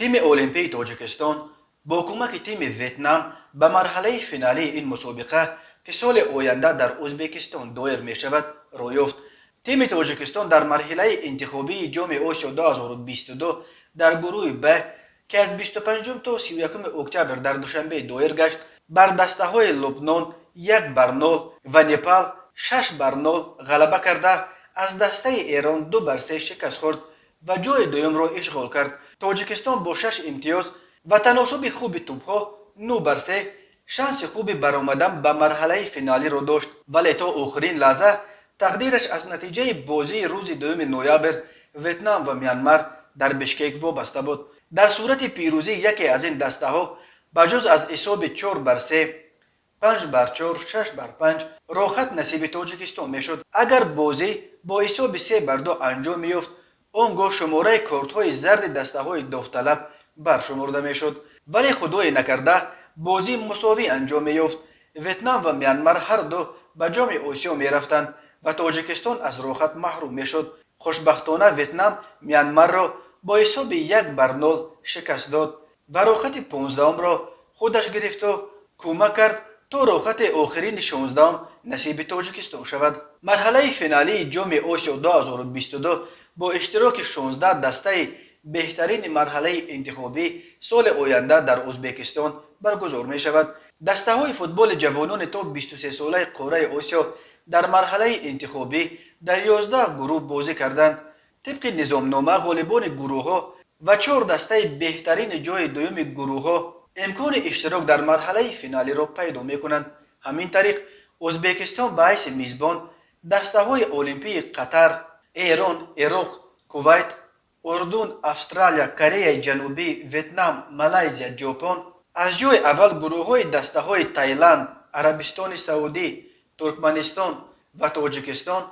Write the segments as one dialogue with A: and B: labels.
A: تیم المپی تاجیکستان با کمک تیم ویتنام به مرحله فینالی این مسابقه که سال آینده در ازبکستان دایر می شود روی یافت. تیم تاجیکستان در مرحله انتخابی جام آسیا 2022 در گروه ب که از 25 تا 31 اکتبر در دوشنبه دایر گشت بر دسته های لبنان 1-0 و نپال 6-0 غلبه کرده از دسته ایران 2-3 شکست خورد و جای دوم را اشغال کرد. تاجیکستان با 6 امتیاز و تناسب خوب توپها 9-3 شانس خوبی برآمدن به مرحله فینالی را داشت، ولی تا آخرین لحظه تقدیرش از نتیجه بازی روز دوم نوامبر ویتنام و میانمار در بشکک وابسته بود. در صورت پیروزی یکی از این دسته ها بجز از حساب 4-3 5-4 6-5 راحت نصیب تاجیکستان میشد. اگر بازی با حساب 3-2 انجام میافت آنگاه شماره کارت های زرد دسته های داوطلب برشمرده میشد، ولی خدای نکرده بازی مساوی انجام میافت. ویتنام و میانمار هر دو به جام آسیا میرفتند و تاجیکستان از راحت محروم میشد. خوشبختانه ویتنام میانمار را با حساب 1-0 شکست داد و راحت 15 را خودش گرفت و کمک کرد تا راحت آخرین 16 نصیب تاجیکستان شود. مرحله فینالی جام آسیا 2022 با اشتراک 16 دسته بهترین مرحله انتخابی سال آینده در ازبکستان برگزار می شود. دسته های فوتبال جوانان تا 23 ساله قاره آسیا در مرحله انتخابی در 11 گروه بازی کردند. طبق نظامنامه غالبان گروه ها و 4 دسته بهترین جای دوم گروه ها امکان اشتراک در مرحله فینالی را پیدا می کنند. همین طریق ازبکستان به حیث میزبان دسته های المپی قطر، ایران، عراق، کویت، اردن، استرالیا، کره جنوبی، ویتنام، مالزی، ژاپن از جای اول گروه های دسته های تایلند، عربستان سعودی، ترکمنستان و تاجیکستان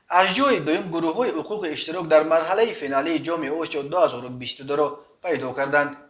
A: از جای دوم گروه های حقوق اشتراک در مرحله فینالی جام آسیا 2022 را پیدا کردند.